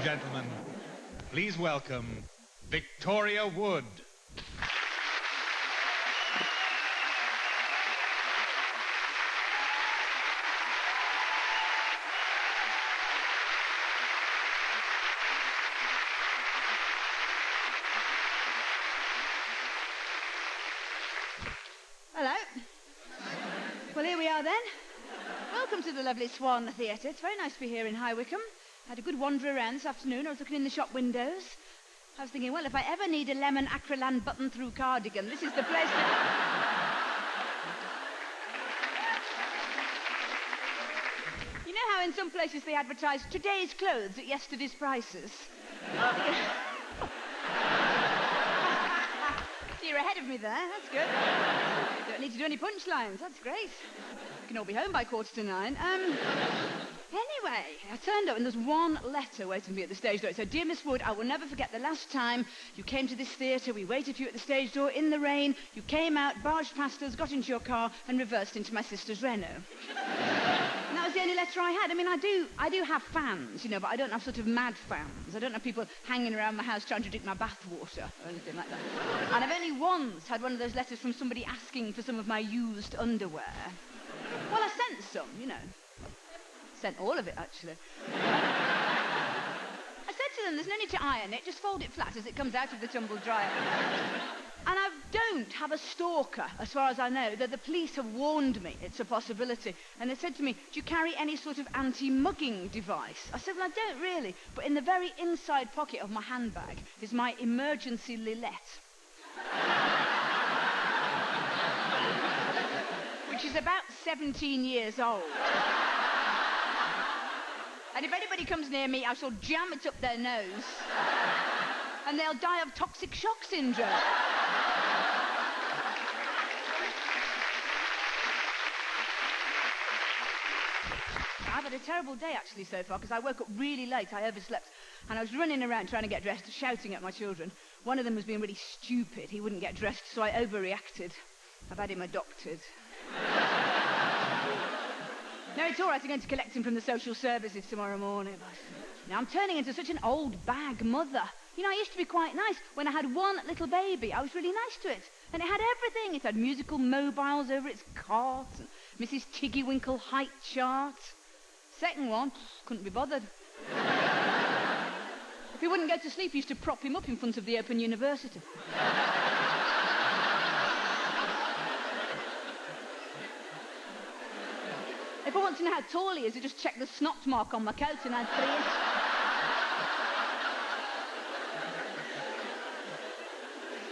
and gentlemen, please welcome Victoria Wood. Hello. Well, here we are then. Welcome to the lovely Swan Theatre. It's very nice to be here in High Wycombe. Had a good wander around this afternoon. I was looking in the shop windows. I was thinking, well, if I ever need a lemon acrylan button-through cardigan, this is the place to... You know how in some places they advertise today's clothes at yesterday's prices? You're ahead of me there. That's good. Don't need to do any punchlines. That's great. We can all be home by 8:45. Anyway, I turned up and there's one letter waiting for me at the stage door. It said, "Dear Miss Wood, I will never forget the last time you came to this theatre. We waited for you at the stage door in the rain. You came out, barged past us, got into your car and reversed into my sister's Renault." And that was the only letter I had. I mean, I do have fans, you know, but I don't have sort of mad fans. I don't have people hanging around my house trying to drink my bathwater or anything like that. And I've only once had one of those letters from somebody asking for some of my used underwear. Well, I sent some, you know. Sent all of it, actually. I said to them, there's no need to iron it, just fold it flat as it comes out of the tumble dryer. And I don't have a stalker, as far as I know, though the police have warned me it's a possibility. And they said to me, do you carry any sort of anti-mugging device? I said, well, I don't really, but in the very inside pocket of my handbag is my emergency Lilette. Which is about 17 years old. And if anybody comes near me, I shall jam it up their nose. And they'll die of toxic shock syndrome. I've had a terrible day, actually, so far, because I woke up really late. I overslept. And I was running around trying to get dressed, shouting at my children. One of them was being really stupid. He wouldn't get dressed, so I overreacted. I've had him adopted. No, it's all right. I'm going to collect him from the social services tomorrow morning. Now, I'm turning into such an old bag mother. You know, I used to be quite nice. When I had one little baby, I was really nice to it. And it had everything. It had musical mobiles over its cart, and Mrs. Tiggywinkle height chart. Second one, couldn't be bothered. If he wouldn't go to sleep, he used to prop him up in front of the Open University. If I want to know how tall he is, I just check the snot mark on my coat and add 3 inches.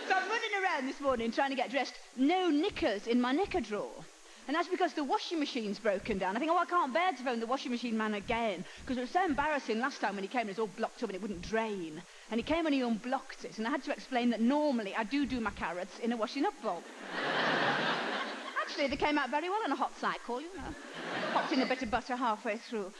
So I'm running around this morning trying to get dressed. No knickers in my knicker drawer. And that's because the washing machine's broken down. I think, oh, I can't bear to phone the washing machine man again, because it was so embarrassing last time when he came and it was all blocked up and it wouldn't drain. And he came and he unblocked it, and I had to explain that normally I do my carrots in a washing up bowl. Actually, they came out very well on a hot cycle, you know. Popped in a bit of butter halfway through.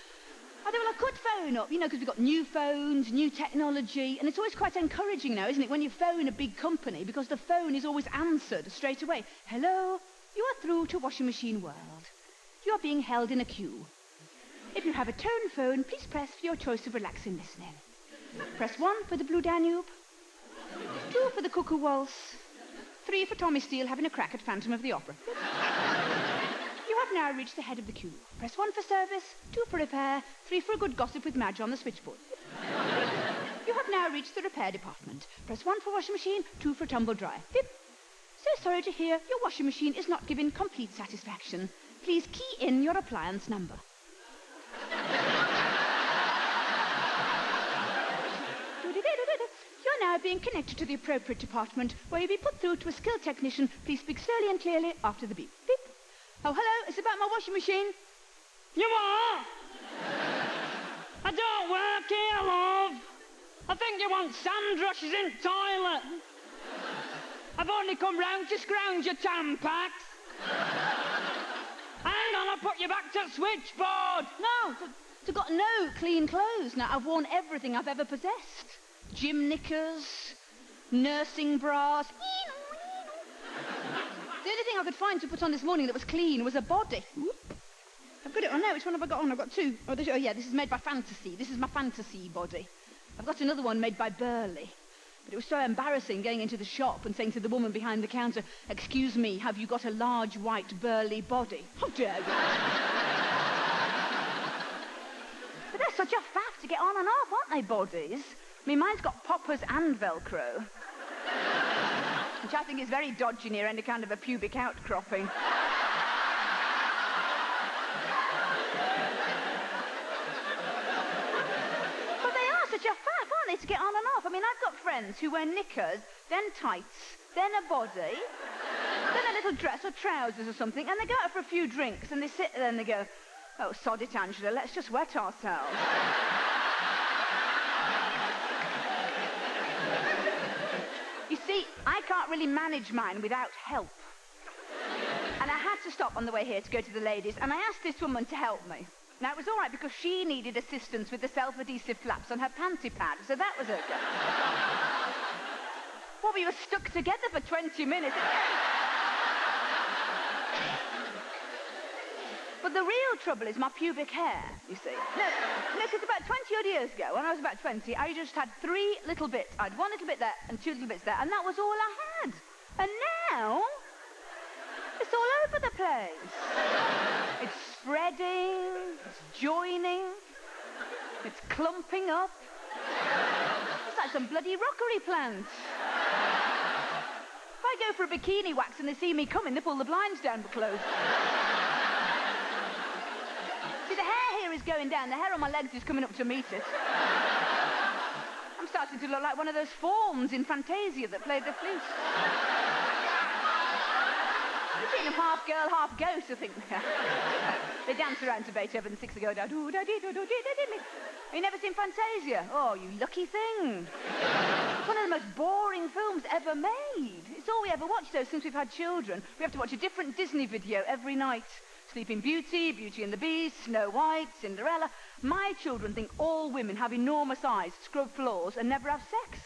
I thought, well, I could phone up, you know, because we've got new phones, new technology, and it's always quite encouraging now, isn't it, when you phone a big company, because the phone is always answered straight away. Hello, you are through to Washing Machine World. You are being held in a queue. If you have a tone phone, please press for your choice of relaxing listening. Press 1 for the Blue Danube, 2 for the Cuckoo Waltz, 3 for Tommy Steele having a crack at Phantom of the Opera. You have now reached the head of the queue. Press 1 for service, 2 for repair, 3 for a good gossip with Madge on the switchboard. You have now reached the repair department. Press 1 for washing machine, 2 for tumble dry. Pip. So sorry to hear your washing machine is not giving complete satisfaction. Please key in your appliance number. You're now being connected to the appropriate department, where you'll be put through to a skilled technician. Please speak slowly and clearly after the beep. Beep. Oh, hello, it's about my washing machine. You what? I don't work here, love. I think you want Sandra, she's in toilet. I've only come round to scrounge your Tampax. Hang on, I'll put you back to the switchboard. No, I've got no clean clothes now. I've worn everything I've ever possessed. Gym knickers, nursing bras. The only thing I could find to put on this morning that was clean was a body. I've got it on now. Which one have I got on? I've got 2. Oh, yeah, this is made by Fantasy. This is my fantasy body. I've got another one made by Burley. But it was so embarrassing going into the shop and saying to the woman behind the counter, "Excuse me, have you got a large white Burley body?" How dare you? But they're such a faff to get on and off, aren't they, bodies? I mean, mine's got poppers and Velcro. Which I think is very dodgy near any kind of a pubic outcropping. But they are such a faff, aren't they, to get on and off? I mean, I've got friends who wear knickers, then tights, then a body, then a little dress or trousers or something, and they go out for a few drinks, and they sit there and they go, "Oh, sod it, Angela, let's just wet ourselves." You see, I can't really manage mine without help. And I had to stop on the way here to go to the ladies, and I asked this woman to help me. Now, it was all right because she needed assistance with the self-adhesive flaps on her panty pad, so that was okay. Well, we were stuck together for 20 minutes. But the real trouble is my pubic hair, you see. No, because about 20-odd years ago, when I was about 20, I just had 3 little bits. I had 1 little bit there and 2 little bits there, and that was all I had. And now, it's all over the place. It's spreading, it's joining, it's clumping up. It's like some bloody rockery plant. If I go for a bikini wax and they see me coming, they pull the blinds down but close. See, the hair here is going down. The hair on my legs is coming up to meet it. I'm starting to look like one of those fawns in Fantasia that played the flute. I'm seeing them half girl, half ghost, I think. They dance around to Beethoven's Six and go da do da dee do do dee da dee. Have you never seen Fantasia? Oh, you lucky thing. It's one of the most boring films ever made. It's all we ever watch, though, since we've had children. We have to watch a different Disney video every night. Sleeping Beauty, Beauty and the Beast, Snow White, Cinderella. My children think all women have enormous eyes, scrub floors, and never have sex.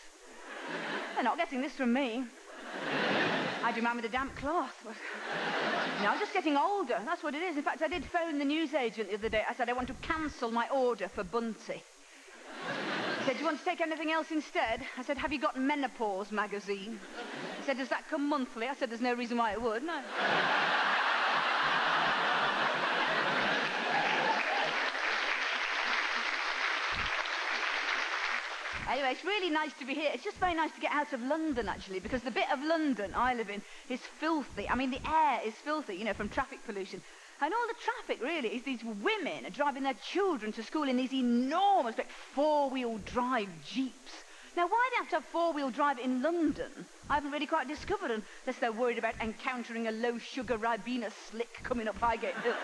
They're not getting this from me. I do mine with a damp cloth. No, I'm just getting older. That's what it is. In fact, I did phone the newsagent the other day. I said I want to cancel my order for Bunty. He said, "Do you want to take anything else instead?" I said, "Have you got Menopause magazine?" He said, "Does that come monthly?" I said, "There's no reason why it would, no." Anyway, it's really nice to be here. It's just very nice to get out of London, actually, because the bit of London I live in is filthy. I mean, the air is filthy, you know, from traffic pollution. And all the traffic, really, is these women are driving their children to school in these enormous, like, 4-wheel drive Jeeps. Now, why they have to have 4-wheel drive in London, I haven't really quite discovered, unless they're worried about encountering a low-sugar Ribena slick coming up Highgate Hill.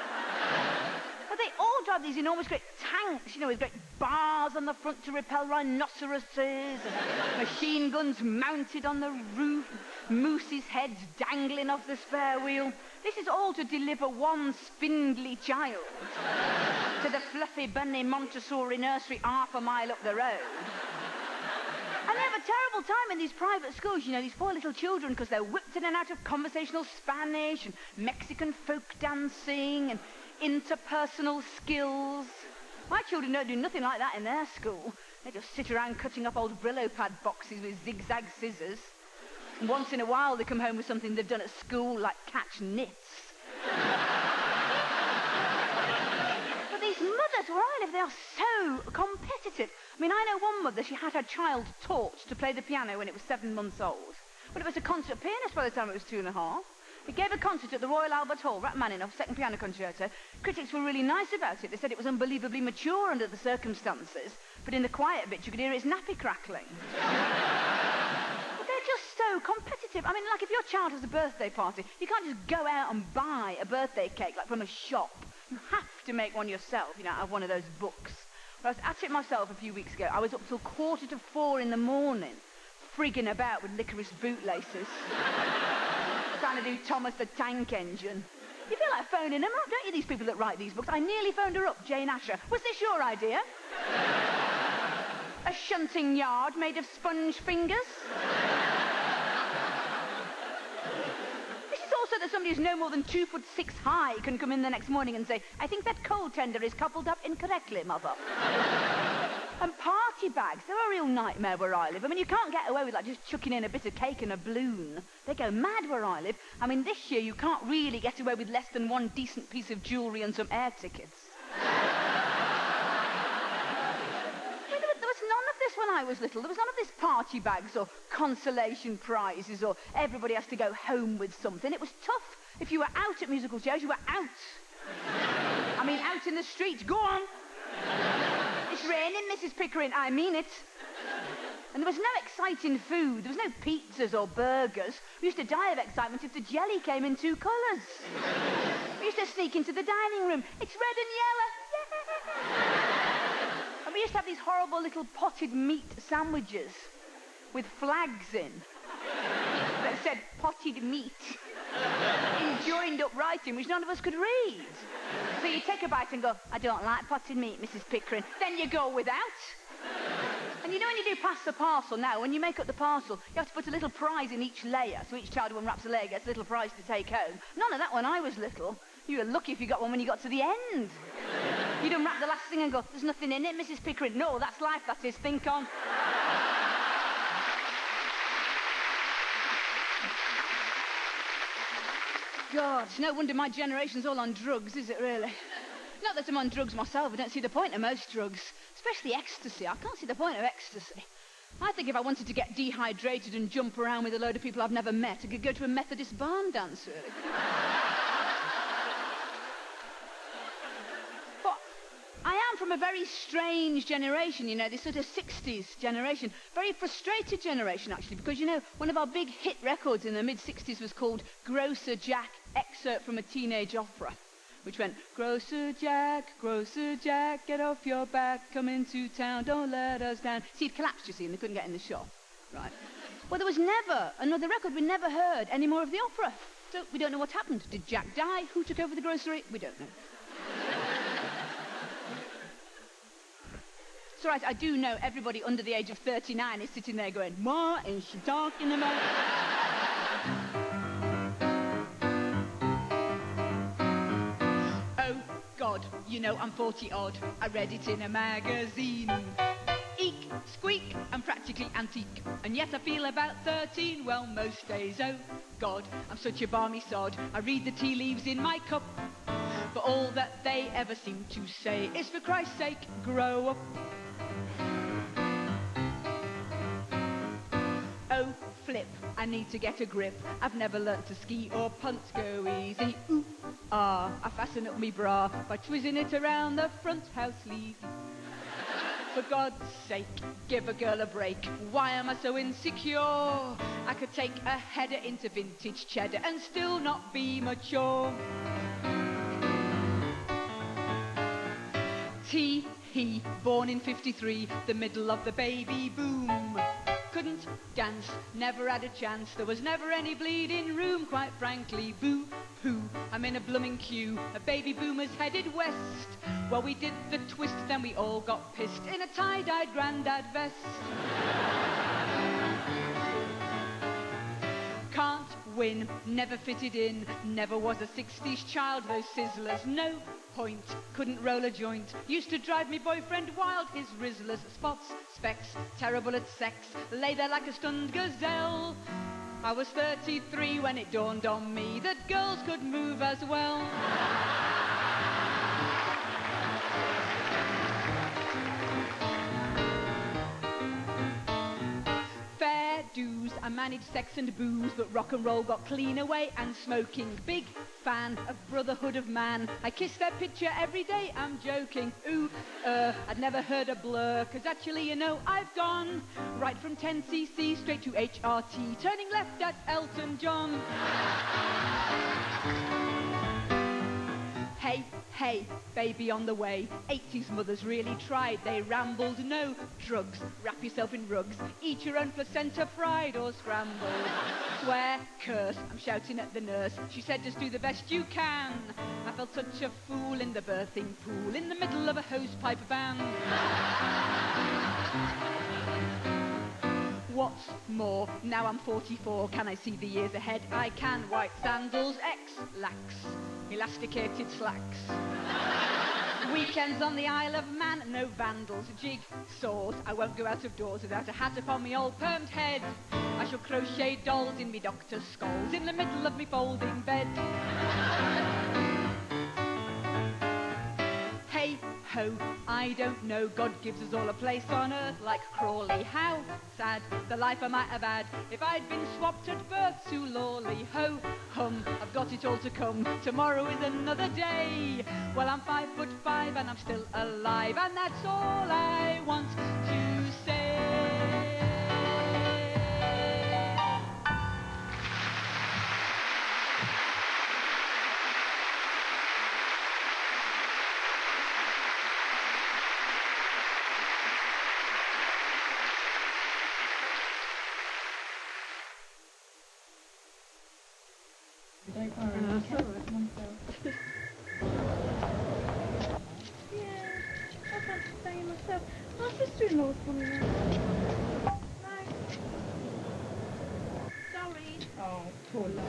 But they all drive these enormous great tanks, you know, with great bars on the front to repel rhinoceroses, and machine guns mounted on the roof, mooses' heads dangling off the spare wheel. This is all to deliver one spindly child to the fluffy bunny Montessori nursery half a mile up the road. And they have a terrible time in these private schools, you know, these poor little children, because they're whipped in and out of conversational Spanish and Mexican folk dancing and interpersonal skills. My children don't do nothing like that in their school. They just sit around cutting up old Brillo pad boxes with zigzag scissors. And once in a while they come home with something they've done at school, like catch nits. But these mothers where I live, they are so competitive. I mean, I know one mother, she had her child taught to play the piano when it was 7 months old. But it was a concert pianist by the time it was 2.5. It gave a concert at the Royal Albert Hall, Rachmaninoff, second piano concerto. Critics were really nice about it. They said it was unbelievably mature under the circumstances, but in the quiet bits you could hear its nappy crackling. But they're just so competitive. I mean, like if your child has a birthday party, you can't just go out and buy a birthday cake, like from a shop. You have to make one yourself, you know, out of one of those books. When I was at it myself a few weeks ago, I was up till 3:45 in the morning, frigging about with licorice bootlaces. Trying to do Thomas the Tank Engine. You feel like phoning them up, don't you, these people that write these books? I nearly phoned her up, Jane Asher. Was this your idea? A shunting yard made of sponge fingers? This is also that somebody who's no more than 2'6" high can come in the next morning and say, "I think that coal tender is coupled up incorrectly, mother." And party bags, they're a real nightmare where I live. I mean, you can't get away with, like, just chucking in a bit of cake and a balloon. They go mad where I live. I mean, this year you can't really get away with less than one decent piece of jewellery and some air tickets. There was none of this when I was little. There was none of this party bags or consolation prizes or everybody has to go home with something. It was tough. If you were out at musical chairs, you were out. I mean, out in the street. Go on. It's raining, Mrs. Pickering. I mean it. And there was no exciting food. There was no pizzas or burgers. We used to die of excitement if the jelly came in 2 colours. We used to sneak into the dining room. It's red and yellow. Yeah. And we used to have these horrible little potted meat sandwiches with flags in that said potted meat in joined up writing, which none of us could read. So you take a bite and go, I don't like potted meat, Mrs. Pickering. Then you go without. And you know when you do pass the parcel now, when you make up the parcel, you have to put a little prize in each layer, so each child who unwraps a layer gets a little prize to take home. None of that when I was little. You were lucky if you got one when you got to the end. You'd unwrap the last thing and go, there's nothing in it, Mrs. Pickering. No, that's life, that is. Think on. God, it's no wonder my generation's all on drugs, is it really? Not that I'm on drugs myself, I don't see the point of most drugs. Especially ecstasy. I can't see the point of ecstasy. I think if I wanted to get dehydrated and jump around with a load of people I've never met, I could go to a Methodist barn dance, really. But I am from a very strange generation, you know, this sort of 60s generation. Very frustrated generation, actually, because, you know, one of our big hit records in the mid-60s was called Grocer Jack, excerpt from a teenage opera, which went, Grocer Jack, get off your back, come into town, don't let us down. See, it collapsed, you see, and they couldn't get in the shop, right? Well, there was never another record. We never heard any more of the opera. So we don't know what happened. Did Jack die? Who took over the grocery? We don't know. It's all right, I do know everybody under the age of 39 is sitting there going, what is she talking about? God, you know I'm 40-odd. I read it in a magazine. Eek, squeak, I'm practically antique. And yet I feel about 13, well, most days, oh God, I'm such a balmy sod. I read the tea leaves in my cup, but all that they ever seem to say is, for Christ's sake, grow up. Oh, flip, I need to get a grip. I've never learnt to ski or punt, go easy. Ooh, ah, I fasten up me bra by twizzing it around the front house sleeve. For God's sake, give a girl a break. Why am I so insecure? I could take a header into vintage cheddar and still not be mature. He, born in 53, the middle of the baby boom. Couldn't dance, never had a chance. There was never any bleeding room, quite frankly. Boo-hoo, I'm in a blooming queue. A baby boomer's headed west. Well, we did the twist, then we all got pissed in a tie-dyed grandad vest. Can't win, never fitted in. Never was a 60s child, those sizzlers, no point. Couldn't roll a joint. Used to drive me boyfriend wild. His rizzlers, spots, specks, terrible at sex. Lay there like a stunned gazelle. I was 33 when it dawned on me that girls could move as well. Fair dues, I managed sex and booze, but rock and roll got clean away and smoking. Big fan of Brotherhood of Man. I kiss their picture every day, I'm joking. Ooh, I'd never heard a Blur, cause actually, you know, I've gone right from 10cc straight to HRT, turning left at Elton John. Hey, hey, baby on the way. 80s mothers really tried. They rambled, no drugs. Wrap yourself in rugs. Eat your own placenta, fried or scrambled. Swear, curse, I'm shouting at the nurse. She said just do the best you can. I felt such a fool in the birthing pool in the middle of a hosepipe band. What's more, now I'm 44, can I see the years ahead? I can. White sandals, X, lax, elasticated slacks. Weekends on the Isle of Man, no vandals, jig, saws. I won't go out of doors without a hat upon me old permed head. I shall crochet dolls in me doctor's skulls in the middle of me folding bed. Hey ho, I don't know, God gives us all a place on earth like Crawley. How sad the life I might have had if I'd been swapped at birth to Lawley. Ho hum, I've got it all to come, tomorrow is another day. Well, I'm 5'5" and I'm still alive, and that's all I want to say. My sister-in-law's coming in. Sorry. Oh, poor love.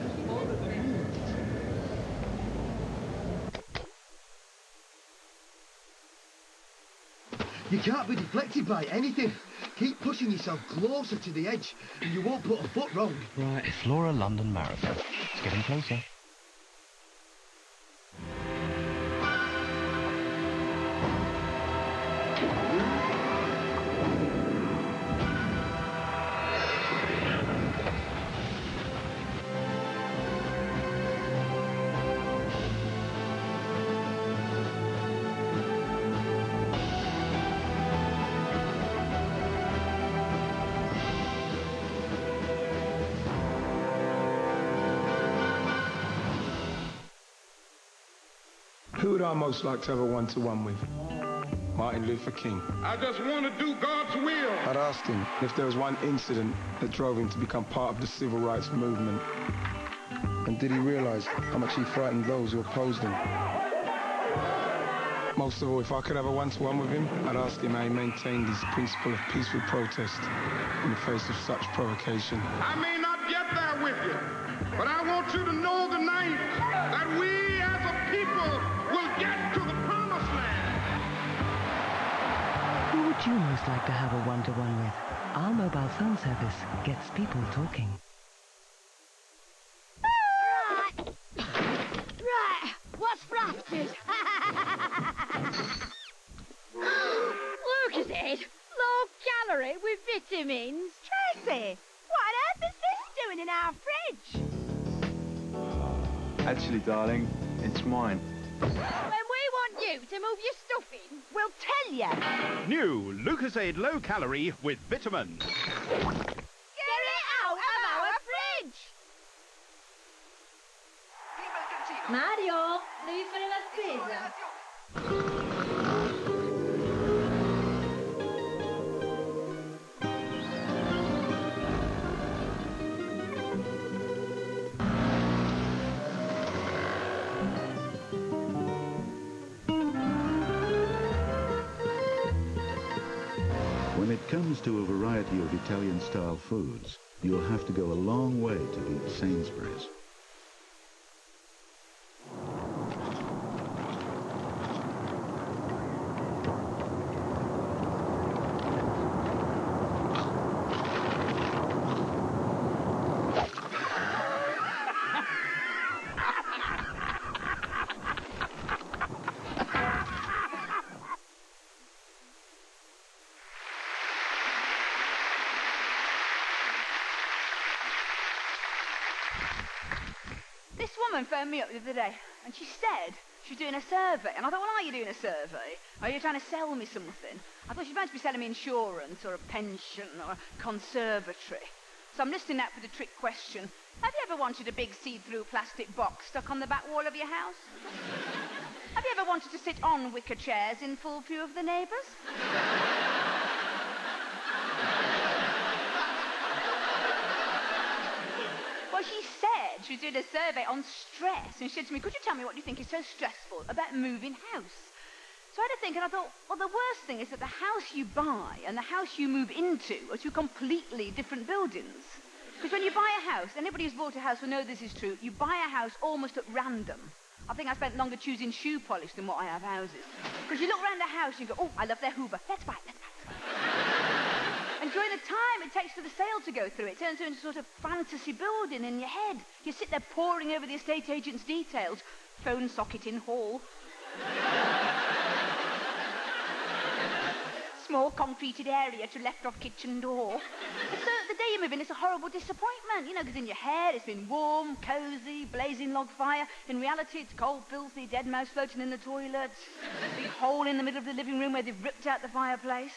You can't be deflected by anything. Keep pushing yourself closer to the edge, and you won't put a foot wrong. Right, Flora London Marathon. It's getting closer. Who would I most like to have a one-to-one with? Martin Luther King. I just want to do God's will. I'd ask him if there was one incident that drove him to become part of the civil rights movement. And did he realize how much he frightened those who opposed him? Most of all, if I could have a one-to-one with him, I'd ask him how he maintained his principle of peaceful protest in the face of such provocation. I may not get there with you, but I want you to know tonight that we as a people will get to the promised land. Who would you most like to have a one-to-one with? Our mobile phone service gets people talking. Right, what's fractured? Look at it. Low calorie with vitamins. Tracy, what on earth is this doing in our fridge? Actually, darling, it's mine. When we want you to move your stuff in, We'll tell you. New Lucasade Low Calorie with vitamins. get it out of our fridge. Mario, devi fare la spesa. When it comes to a variety of Italian-style foods, you'll have to go a long way to beat Sainsbury's. This woman phoned me up the other day, and she said she's doing a survey. And I thought, well, are you doing a survey? Are you trying to sell me something? I thought she was meant to be selling me insurance or a pension or a conservatory. So I'm listening out for the trick question. Have you ever wanted a big see-through plastic box stuck on the back wall of your house? Have you ever wanted to sit on wicker chairs in full view of the neighbours? Well, she said she was doing a survey on stress, and she said to me, could you tell me what you think is so stressful about moving house? So I had to think, and I thought, well, the worst thing is that the house you buy and the house you move into are two completely different buildings. Because when you buy a house, anybody who's bought a house will know this is true, you buy a house almost at random. I think I spent longer choosing shoe polish than what I have houses. Because you look around the house and you go, oh, I love their Hoover. Let's buy it. And during the time it takes for the sale to go through, it turns into a sort of fantasy building in your head. You sit there poring over the estate agent's details. Phone socket in hall. Small concreted area to left of kitchen door. And so the day you move in, it's a horrible disappointment, you know, because in your head it's been warm, cosy, blazing log fire. In reality, it's cold, filthy, dead mouse floating in the toilet, big hole in the middle of the living room where they've ripped out the fireplace.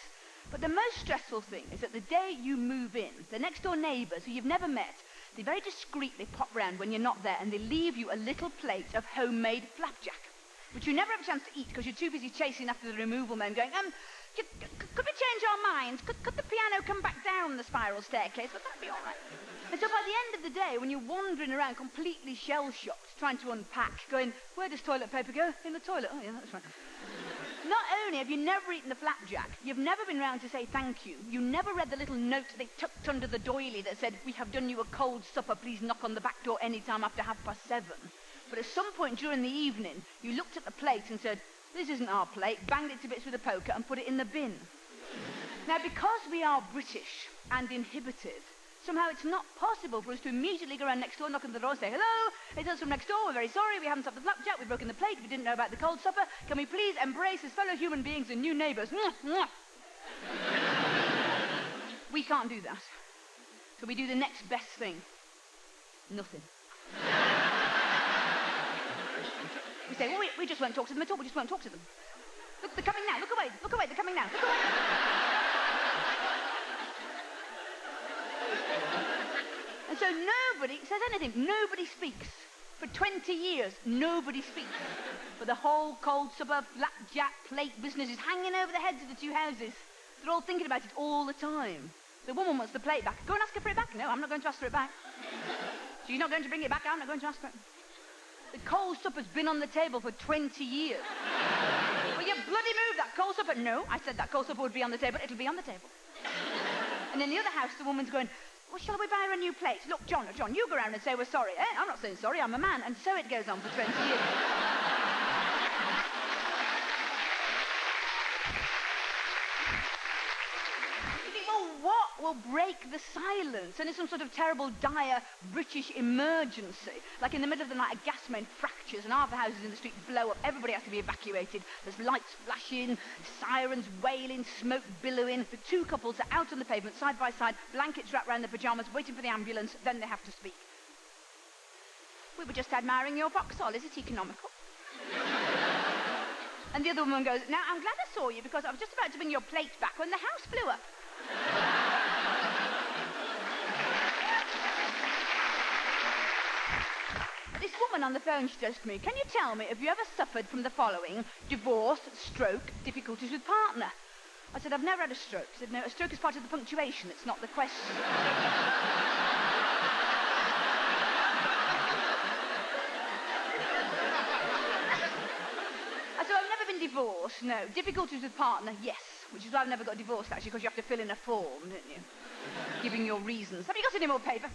But the most stressful thing is that the day you move in, the next door neighbours who you've never met, they very discreetly pop round when you're not there and they leave you a little plate of homemade flapjack, which you never have a chance to eat because you're too busy chasing after the removal men going, could we change our minds? Could the piano come back down the spiral staircase? Would that be all right? And so by the end of the day, when you're wandering around completely shell-shocked, trying to unpack, going, where does toilet paper go? In the toilet. Oh, yeah, that's right. Not only have you never eaten the flapjack, you've never been round to say thank you, you never read the little note they tucked under the doily that said, we have done you a cold supper, please knock on the back door any time after 7:30. But at some point during the evening, you looked at the plate and said, this isn't our plate, banged it to bits with a poker and put it in the bin. Now, because we are British and inhibited, somehow it's not possible for us to immediately go around next door, knock on the door and say, hello, it's us from next door, we're very sorry, we haven't stopped the flapjack, we've broken the plate, we didn't know about the cold supper, can we please embrace as fellow human beings and new neighbours? We can't do that. So we do the next best thing. Nothing. We say, well, we just won't talk to them at all. We just won't talk to them. Look, they're coming now. Look away. Look away. They're coming now. Look away. And so nobody says anything. Nobody speaks. For 20 years, nobody speaks. But the whole cold supper, flapjack, plate business is hanging over the heads of the two houses. They're all thinking about it all the time. The woman wants the plate back. Go and ask her for it back. No, I'm not going to ask for it back. She's not going to bring it back. I'm not going to ask for it. The cold supper's been on the table for 20 years. Will you bloody move that cold supper? No, I said that cold supper would be on the table. It'll be on the table. And in the other house, the woman's going, well, shall we buy her a new plate? Look, John, you go around and say we're sorry. I'm not saying sorry, I'm a man. And so it goes on for 20 years. What will break the silence? And it's some sort of terrible, dire British emergency. Like in the middle of the night, a gas main fractures and half the houses in the street blow up. Everybody has to be evacuated. There's lights flashing, sirens wailing, smoke billowing. The two couples are out on the pavement, side by side, blankets wrapped around their pyjamas, waiting for the ambulance. Then they have to speak. We were just admiring your Vauxhall. Is it economical? And the other woman goes, now, I'm glad I saw you because I was just about to bring your plate back when the house blew up. This woman on the phone says to me, can you tell me, have you ever suffered from the following? Divorce, stroke, difficulties with partner? I said, I've never had a stroke. She said, no, a stroke is part of the punctuation. It's not the question. I said, I've never been divorced, no. Difficulties with partner, yes. Which is why I've never got divorced, actually, because you have to fill in a form, don't you? Giving your reasons. Have you got any more paper?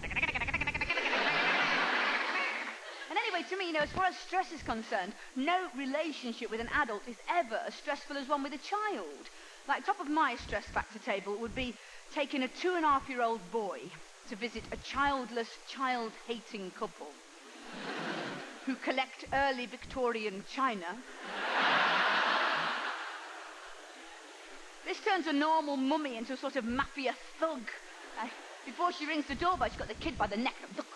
And anyway, to me, you know, as far as stress is concerned, no relationship with an adult is ever as stressful as one with a child. Like, top of my stress factor table would be taking a 2.5-year-old boy to visit a childless, child-hating couple who collect early Victorian china. This turns a normal mummy into a sort of mafia thug. Before she rings the doorbell, she's got the kid by the neck. Look.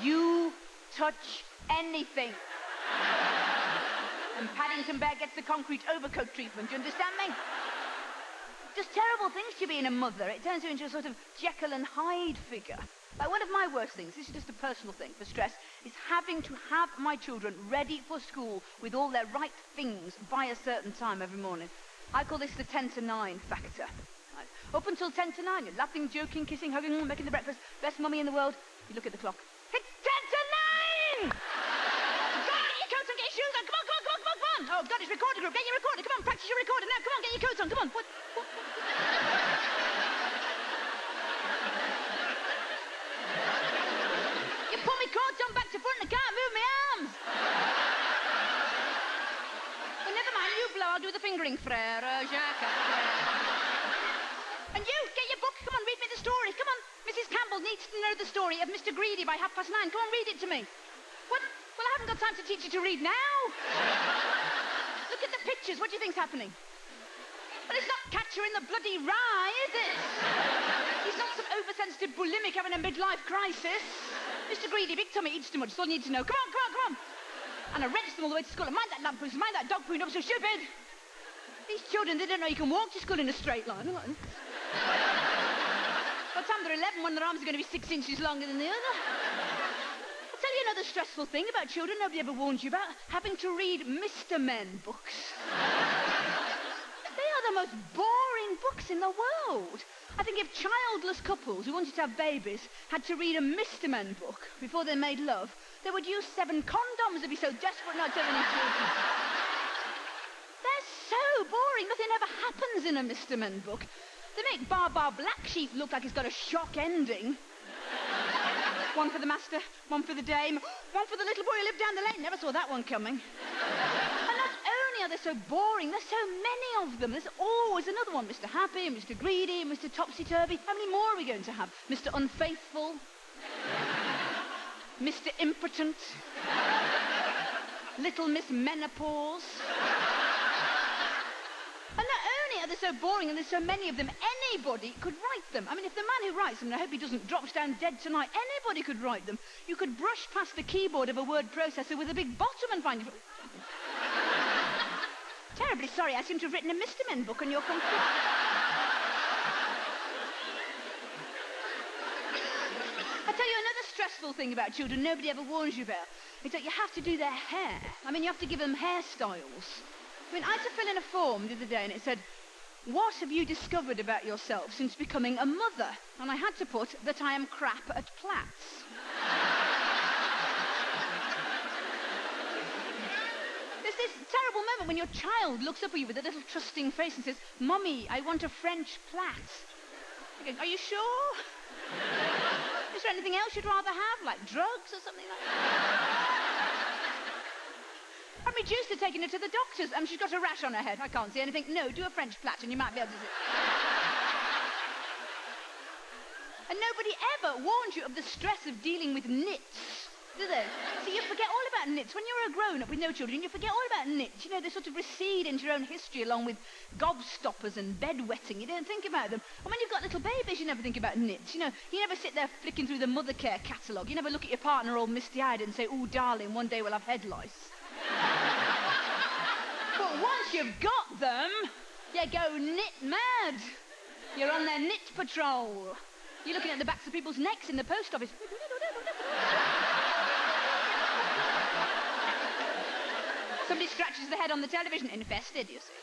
You touch anything. And Paddington Bear gets the concrete overcoat treatment. Do you understand me? Just terrible things to being a mother. It turns you into a sort of Jekyll and Hyde figure. Like, one of my worst things, this is just a personal thing for stress, is having to have my children ready for school with all their right things by a certain time every morning. I call this the 10 to 9 factor. Right. Up until 10 to 9, you're laughing, joking, kissing, hugging, making the breakfast, best mummy in the world. You look at the clock. It's 10 to 9! Go on, get your coats on, get your shoes on. Come on, come on, come on, come on, come on. Oh, God, it's recorder group. Get your recorder. Come on, practice your recorder now. Come on, get your coats on. Come on. What? You put me ring, frère Jacques. And you, get your book. Come on, read me the story. Come on. Mrs. Campbell needs to know the story of Mr. Greedy by 9:30. Come on, read it to me. What? Well, I haven't got time to teach you to read now. Look at the pictures. What do you think's happening? Well, it's not Catcher in the Bloody Rye, is it? He's not some oversensitive bulimic having a midlife crisis. Mr. Greedy, big tummy, eats too much. That's all you need to know. Come on, come on, come on. And I wrenched them all the way to school. And mind that lamp post, mind that dog poo, not so stupid. These children, they don't know you can walk to school in a straight line. By the time they're 11, one of their arms are going to be 6 inches longer than the other. I'll tell you another stressful thing about children nobody ever warned you about. Having to read Mr. Men books. They are the most boring books in the world. I think if childless couples who wanted to have babies had to read a Mr. Men book before they made love, they would use 7 condoms. They'd be so desperate not to have any children. They're so boring. Nothing ever happens in a Mr. Men book. They make Bar Black Sheep look like it's got a shock ending. One for the master, one for the dame, one for the little boy who lived down the lane. Never saw that one coming. And not only are they so boring, there's so many of them. There's always another one. Mr. Happy, Mr. Greedy, Mr. Topsy-Turvy. How many more are we going to have? Mr. Unfaithful, Mr. Impotent, Little Miss Menopause. And not only are they so boring and there's so many of them, anybody could write them. I mean, if the man who writes them, and I hope he doesn't drop down dead tonight, anybody could write them. You could brush past the keyboard of a word processor with a big bottom and find it. Terribly sorry, I seem to have written a Mr. Men book on your computer. I tell you another stressful thing about children nobody ever warns you about. It's that you have to do their hair. I mean, you have to give them hairstyles. I mean, I had to fill in a form the other day and it said, what have you discovered about yourself since becoming a mother? And I had to put that I am crap at plaits. There's this terrible moment when your child looks up at you with a little trusting face and says, Mummy, I want a French plait. You go, are you sure? Is there anything else you'd rather have, like drugs or something like that? I'm reduced to taking her to the doctor's. She's got a rash on her head. I can't see anything. No, do a French plait and you might be able to see. And nobody ever warned you of the stress of dealing with nits, do they? See, you forget all about nits. When you're a grown-up with no children, you forget all about nits. You know, they sort of recede into your own history along with gobstoppers and bedwetting. You don't think about them. And when you've got little babies, you never think about nits. You know, you never sit there flicking through the mother care catalogue. You never look at your partner all misty-eyed and say, oh, darling, one day we'll have head lice. But once you've got them, you go knit mad. You're on their knit patrol. You're looking at the backs of people's necks in the post office. Somebody scratches their head on the television. Infested, you see.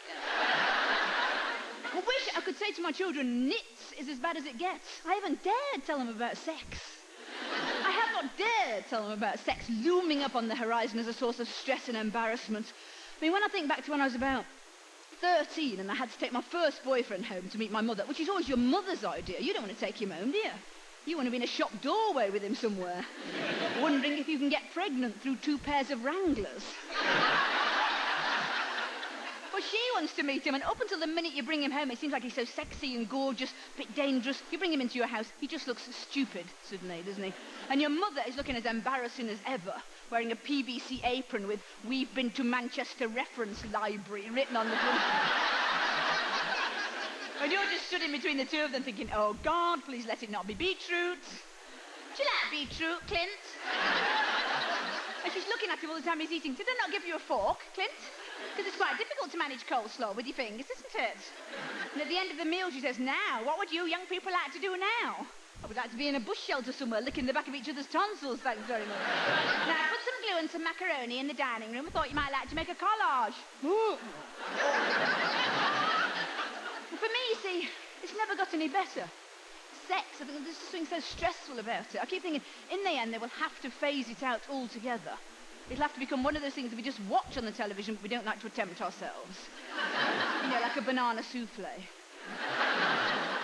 I wish I could say to my children, knits is as bad as it gets. I haven't dared tell them about sex. I have not dared tell them about sex looming up on the horizon as a source of stress and embarrassment. I mean, when I think back to when I was about 13 and I had to take my first boyfriend home to meet my mother, which is always your mother's idea. You don't want to take him home, do you? You want to be in a shop doorway with him somewhere, wondering if you can get pregnant through 2 pairs of Wranglers. Well, she wants to meet him, and up until the minute you bring him home, it seems like he's so sexy and gorgeous, a bit dangerous. You bring him into your house, he just looks stupid, suddenly, doesn't he? And your mother is looking as embarrassing as ever, wearing a PVC apron with "We've been to Manchester Reference Library" written on the front. And you're just stood in between the two of them thinking, oh, God, please let it not be beetroot. Do you like beetroot, Clint? And she's looking at him all the time he's eating. Did they not give you a fork, Clint? Because it's quite difficult to manage coleslaw with your fingers, isn't it? And at the end of the meal, she says, now, what would you young people like to do now? I would like to be in a bush shelter somewhere, licking the back of each other's tonsils, thanks very much. Now, put some glue and some macaroni in the dining room. I thought you might like to make a collage. For me, you see, it's never got any better. Sex, I think there's something so stressful about it. I keep thinking, in the end, they will have to phase it out altogether. It'll have to become one of those things that we just watch on the television, but we don't like to attempt ourselves. You know, like a banana souffle. I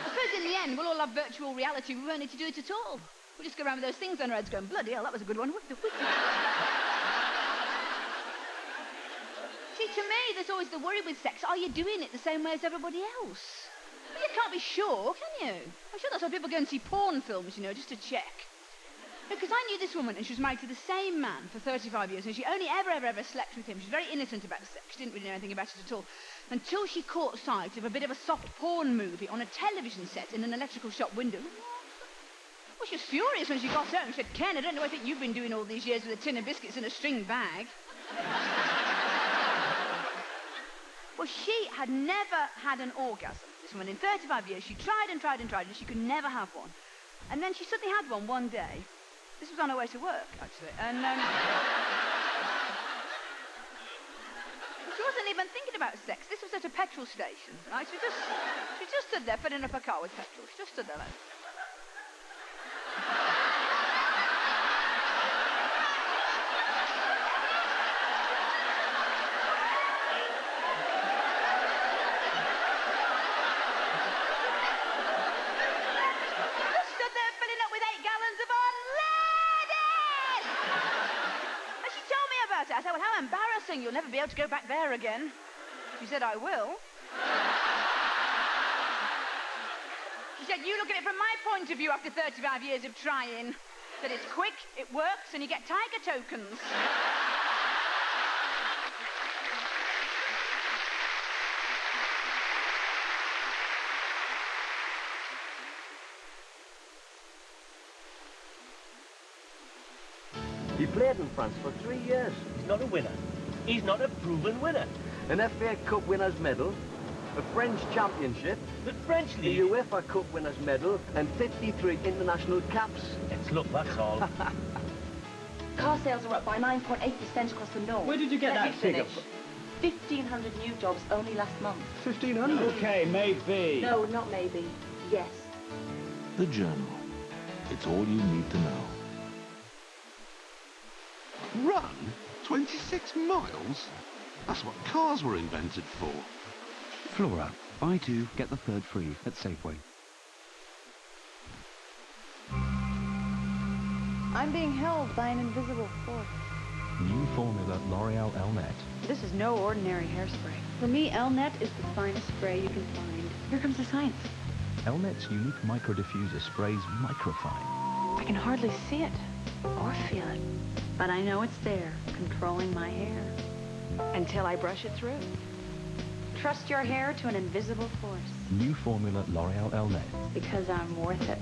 suppose in the end, we'll all have virtual reality. We won't need to do it at all. We'll just go around with those things on our heads going, bloody hell, that was a good one. See, to me, there's always the worry with sex. Are you doing it the same way as everybody else? Well, you can't be sure, can you? I'm sure that's why people go and see porn films, you know, just to check. Because I knew this woman, and she was married to the same man for 35 years, and she only ever slept with him. She was very innocent about sex. She didn't really know anything about it at all. Until she caught sight of a bit of a soft porn movie on a television set in an electrical shop window. Well, she was furious when she got home. She said, Ken, I don't know what I think you've been doing all these years with a tin of biscuits and a string bag. Well, she had never had an orgasm. This woman, in 35 years, she tried and she could never have one. And then she suddenly had one day. This was on her way to work, actually. And she wasn't even thinking about sex. This was at a petrol station, right? She just stood there filling up her car with petrol. She just stood there like... I said, well, how embarrassing. You'll never be able to go back there again. She said, I will. She said, you look at it from my point of view after 35 years of trying. That it's quick, it works, and you get tiger tokens. He played in France for 3 years. He's not a winner. He's not a proven winner. An FA Cup winner's medal, a French championship, the French League, the UEFA Cup winner's medal, and 53 international caps. It's luck, that's all. Car sales are up by 9.8% across the north. Where did you get that figure? 1,500 new jobs only last month. 1,500? Okay, maybe. No, not maybe. Yes. The Journal. It's all you need to know. Run? 26 miles? That's what cars were invented for. Flora. Buy two, get the third free at Safeway. I'm being held by an invisible force. New formula L'Oreal Elnet. This is no ordinary hairspray. For me, Elnet is the finest spray you can find. Here comes the science. Elnet's unique micro-diffuser sprays microfine. I can hardly see it or feel it, but I know it's there, controlling my hair, until I brush it through. Trust your hair to an invisible force. New formula L'Oreal Elnet. Because I'm worth it.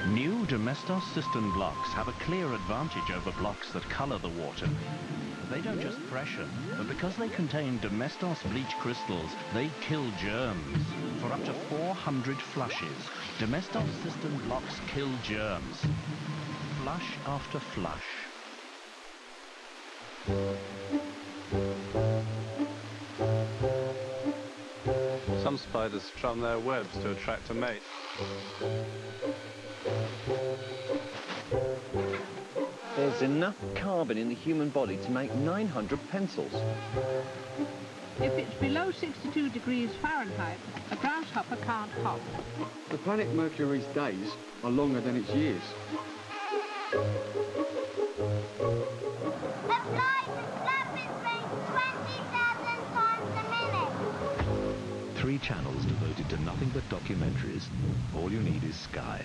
New Domestos cistern blocks have a clear advantage over blocks that colour the water. They don't just freshen, but because they contain Domestos bleach crystals, they kill germs. For up to 400 flushes, Domestos cistern blocks kill germs. Flush after flush. Some spiders strum their webs to attract a mate. There's enough carbon in the human body to make 900 pencils. If it's below 62 degrees Fahrenheit, a grasshopper can't hop. The planet Mercury's days are longer than its years. A flight with flappers rate 20,000 times a minute. 3 channels devoted to nothing but documentaries. All you need is Sky.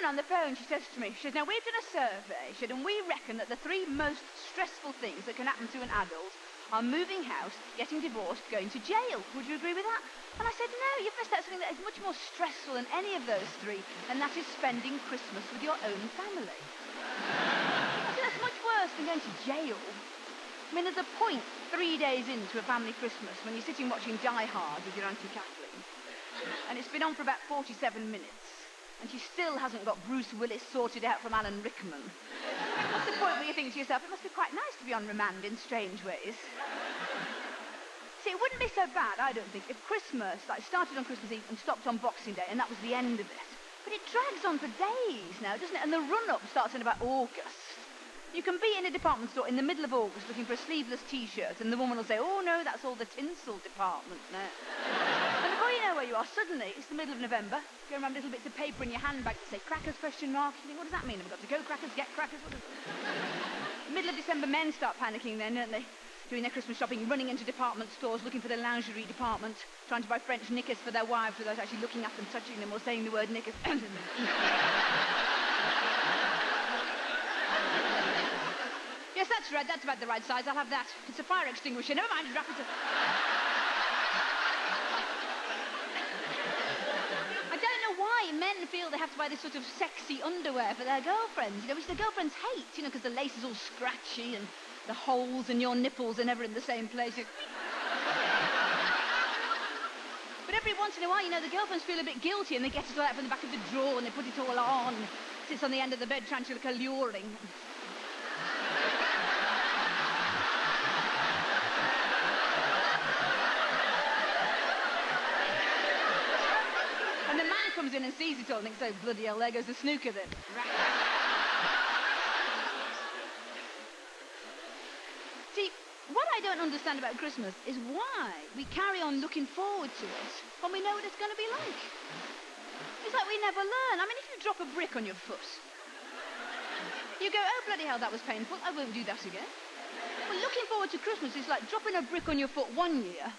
woman on the phone, she says to me, she says, now we've done a survey, she said, and we reckon that the 3 most stressful things that can happen to an adult are moving house, getting divorced, going to jail. Would you agree with that? And I said, no, you've missed out something that is much more stressful than any of those 3, and that is spending Christmas with your own family. I said, that's much worse than going to jail. I mean, there's a point 3 days into a family Christmas when you're sitting watching Die Hard with your Auntie Kathleen, and it's been on for about 47 minutes, and she still hasn't got Bruce Willis sorted out from Alan Rickman. That's the point where you think to yourself, it must be quite nice to be on remand in strange ways. See, it wouldn't be so bad, I don't think, if Christmas, started on Christmas Eve and stopped on Boxing Day, and that was the end of it. But it drags on for days now, doesn't it? And the run-up starts in about August. You can be in a department store in the middle of August looking for a sleeveless T-shirt, and the woman will say, oh no, that's all the tinsel department now. And before you know where you are, suddenly, it's the middle of November, going around little bits of paper in your handbag that say crackers, question mark. You think, what does that mean? Have we got to go crackers, get crackers? Middle of December, men start panicking then, don't they? Doing their Christmas shopping, running into department stores, looking for the lingerie department, trying to buy French knickers for their wives without actually looking at them, touching them, or saying the word knickers. Yes, that's right. That's about the right size. I'll have that. It's a fire extinguisher. Never mind. Wrap it up. I don't know why men feel they have to buy this sort of sexy underwear for their girlfriends, which their girlfriends hate, because the lace is all scratchy and the holes in your nipples are never in the same place. But every once in a while, the girlfriends feel a bit guilty and they get it all out from the back of the drawer and they put it all on. Sits on the end of the bed trying to look alluring. And the man comes in and sees it all and thinks, oh, bloody hell, there goes the snooker then. See, what I don't understand about Christmas is why we carry on looking forward to it when we know what it's going to be like. It's like we never learn. I mean, if you drop a brick on your foot, you go, oh, bloody hell, that was painful. I won't do that again. Well, looking forward to Christmas is like dropping a brick on your foot one year,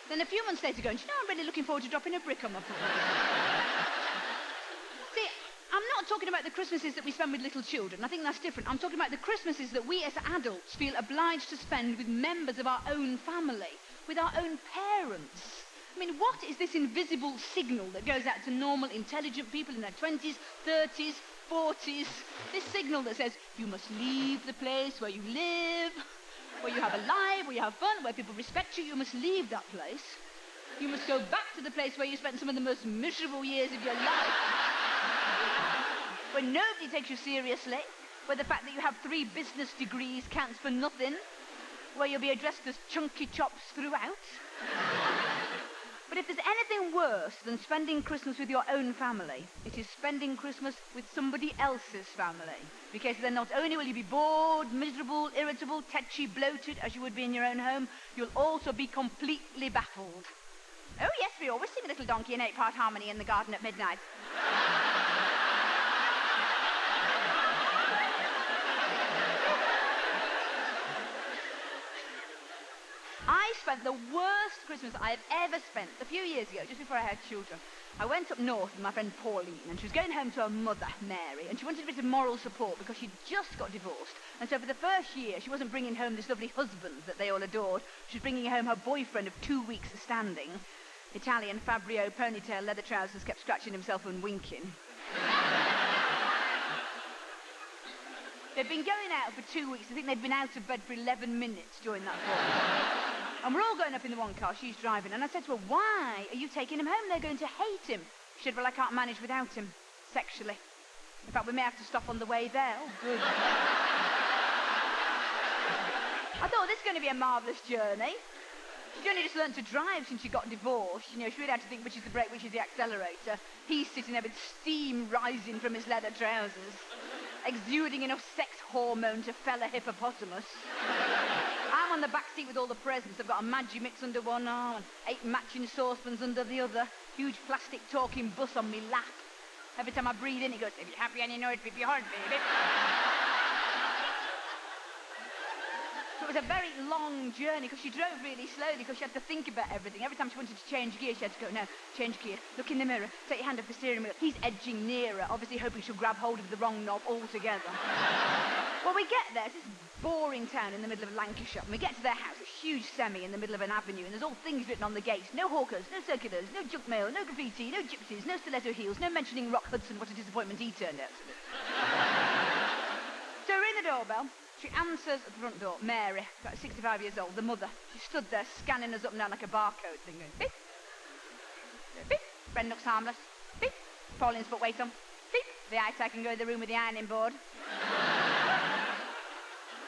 then a few months later going, do you know, I'm really looking forward to dropping a brick on my foot. See, I'm not talking about the Christmases that we spend with little children. I think that's different. I'm talking about the Christmases that we as adults feel obliged to spend with members of our own family, with our own parents. I mean, what is this invisible signal that goes out to normal, intelligent people in their 20s, 30s, 40s? This signal that says, you must leave the place where you live, where you have a life, where you have fun, where people respect you. You must leave that place. You must go back to the place where you spent some of the most miserable years of your life, where nobody takes you seriously, where the fact that you have 3 business degrees counts for nothing, where you'll be addressed as chunky chops throughout. But if there's anything worse than spending Christmas with your own family, it is spending Christmas with somebody else's family. Because then not only will you be bored, miserable, irritable, tetchy, bloated, as you would be in your own home, you'll also be completely baffled. Oh yes, we always sing a little donkey in 8-part harmony in the garden at midnight. I spent the worst Christmas I have ever spent a few years ago, just before I had children. I went up north with my friend Pauline, and she was going home to her mother, Mary, and she wanted a bit of moral support because she'd just got divorced. And so for the first year, she wasn't bringing home this lovely husband that they all adored. She was bringing home her boyfriend of 2 weeks standing. Italian Fabrio ponytail, leather trousers, kept scratching himself and winking. They'd been going out for 2 weeks. I think they'd been out of bed for 11 minutes during that fortnight. And we're all going up in the one car, she's driving. And I said to her, why are you taking him home? They're going to hate him. She said, well, I can't manage without him, sexually. In fact, we may have to stop on the way there. Oh, good. I thought, this is going to be a marvellous journey. She'd only just learned to drive since she got divorced. She really had to think which is the brake, which is the accelerator. He's sitting there with steam rising from his leather trousers, exuding enough sex hormone to fell a hippopotamus. I'm on the back seat with all the presents. I've got a Magimix under one arm and 8 matching saucepans under the other. Huge plastic talking bus on me lap. Every time I breathe in, it goes, if you're happy and you know it, if you're hard, baby. was a very long journey because she drove really slowly because she had to think about everything. Every time she wanted to change gear, she had to go, no, change gear, look in the mirror, take your hand off the steering wheel. He's edging nearer, obviously hoping she'll grab hold of the wrong knob altogether. Well, we get there, it's this boring town in the middle of Lancashire, and we get to their house, a huge semi in the middle of an avenue, and there's all things written on the gates. No hawkers, no circulars, no junk mail, no graffiti, no gypsies, no stiletto heels, no mentioning Rock Hudson, what a disappointment he turned out to be. So we ring the doorbell. She answers at the front door. Mary, about 65 years old, the mother. She stood there scanning us up and down like a barcode thing, going beep, beep. Bren looks harmless. Beep. Pauline's put weight on. Beep. The eye-tag can go in the room with the ironing board.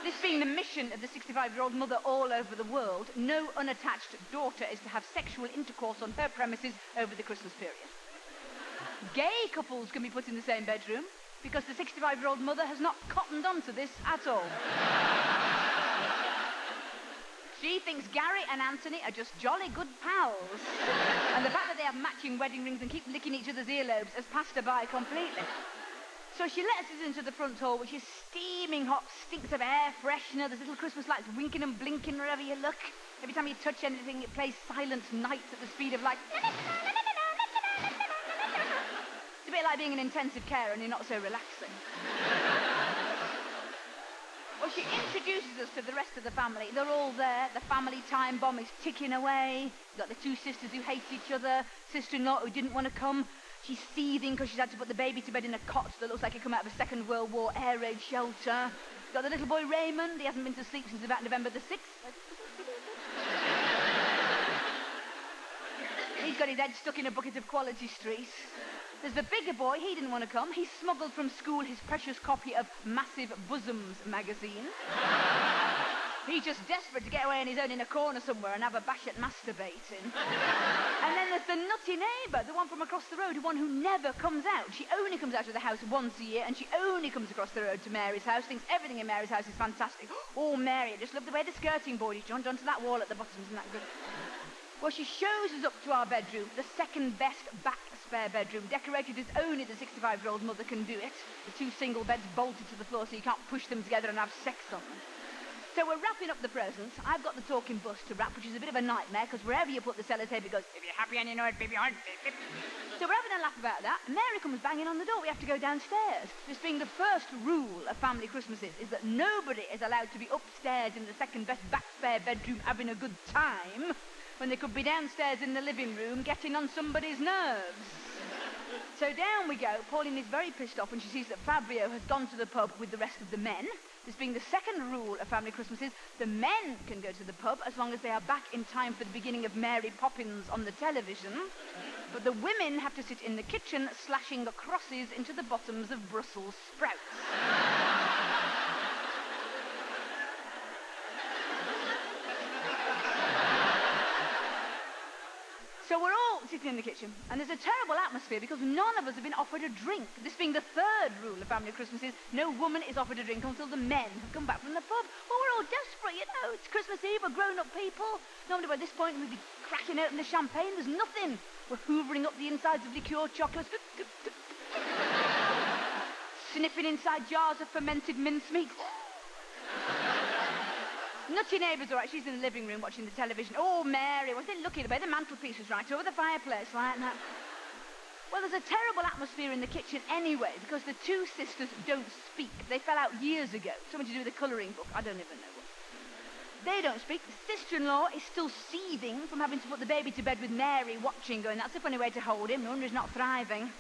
This being the mission of the 65-year-old mother all over the world, no unattached daughter is to have sexual intercourse on her premises over the Christmas period. Gay couples can be put in the same bedroom because the 65-year-old mother has not cottoned on to this at all. She thinks Gary and Anthony are just jolly good pals. And the fact that they have matching wedding rings and keep licking each other's earlobes has passed her by completely. So she lets us into the front hall, which is steaming hot, stinks of air freshener. There's little Christmas lights winking and blinking wherever you look. Every time you touch anything, it plays Silent Night at the speed of light. It's a bit like being an intensive carer and you're not so relaxing. Well, she introduces us to the rest of the family. They're all there. The family time bomb is ticking away. You've got the two sisters who hate each other, sister-in-law who didn't want to come. She's seething because she's had to put the baby to bed in a cot that looks like it come out of a Second World War air raid shelter. You've got the little boy Raymond. He hasn't been to sleep since about November the 6th. He's got his head stuck in a bucket of Quality Street. There's the bigger boy, he didn't want to come. He smuggled from school his precious copy of Massive Bosoms magazine. He's just desperate to get away on his own in a corner somewhere and have a bash at masturbating. And then there's the nutty neighbour, the one from across the road, the one who never comes out. She only comes out of the house once a year, and she only comes across the road to Mary's house, thinks everything in Mary's house is fantastic. Oh, Mary, I just love the way the skirting board is joined onto that wall at the bottom, isn't that good? Well, she shows us up to our bedroom, the second best back spare bedroom, decorated as only the 65-year-old mother can do it. The two single beds bolted to the floor so you can't push them together and have sex on them. So we're wrapping up the presents. I've got the talking bus to wrap, which is a bit of a nightmare, because wherever you put the sellotape, it goes, if you're happy and you know it, baby, I'm baby. So we're having a laugh about that. Mary comes banging on the door. We have to go downstairs. This being the first rule of family Christmases is that nobody is allowed to be upstairs in the second best back spare bedroom having a good time when they could be downstairs in the living room getting on somebody's nerves. So down we go. Pauline is very pissed off when she sees that Fabio has gone to the pub with the rest of the men. This being the second rule of family Christmases, the men can go to the pub as long as they are back in time for the beginning of Mary Poppins on the television. But the women have to sit in the kitchen slashing crosses into the bottoms of Brussels sprouts. So we're all sitting in the kitchen, and there's a terrible atmosphere because none of us have been offered a drink. This being the third rule of family Christmases, no woman is offered a drink until the men have come back from the pub. Well, we're all desperate, you know. It's Christmas Eve, we're grown-up people. Normally by this point we'd be cracking open the champagne. There's nothing. We're hoovering up the insides of liqueur chocolates. Sniffing inside jars of fermented mincemeat. Nutty neighbours, all right, she's in the living room watching the television. Oh, Mary, wasn't it lucky the way the mantelpiece was right over the fireplace like that? Well, there's a terrible atmosphere in the kitchen anyway because the two sisters don't speak. They fell out years ago. Something to do with the colouring book. I don't even know what. They don't speak. The sister-in-law is still seething from having to put the baby to bed with Mary watching, going, that's a funny way to hold him. No wonder he's not thriving.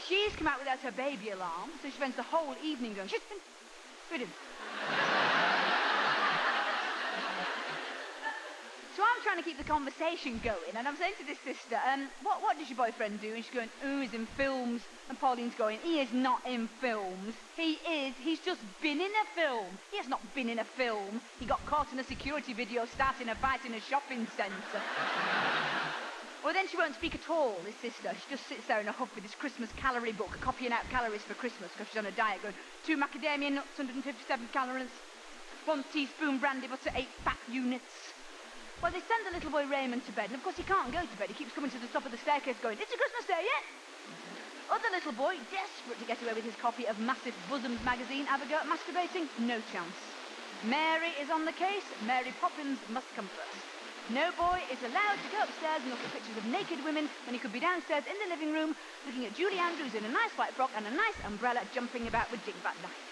She's come out without her baby alarm, so she spends the whole evening going, shit, good him. So I'm trying to keep the conversation going, and I'm saying to this sister, what does your boyfriend do? And she's going, oh, he's in films. And Pauline's going, he is not in films. He's just been in a film. He has not been in a film. He got caught in a security video starting a fight in a shopping centre. Well, then she won't speak at all, this sister. She just sits there in a huff with this Christmas calorie book, copying out calories for Christmas, because she's on a diet, going, 2 macadamia nuts, 157 calories, 1 teaspoon brandy butter, 8 fat units. Well, they send the little boy Raymond to bed, and of course he can't go to bed. He keeps coming to the top of the staircase going, it's a Christmas day, yeah? Other little boy, desperate to get away with his copy of Massive Bosoms magazine, have a go at masturbating? No chance. Mary is on the case. Mary Poppins must come first. No boy is allowed to go upstairs and look at pictures of naked women when he could be downstairs in the living room looking at Julie Andrews in a nice white frock and a nice umbrella jumping about with Dingbat Knife.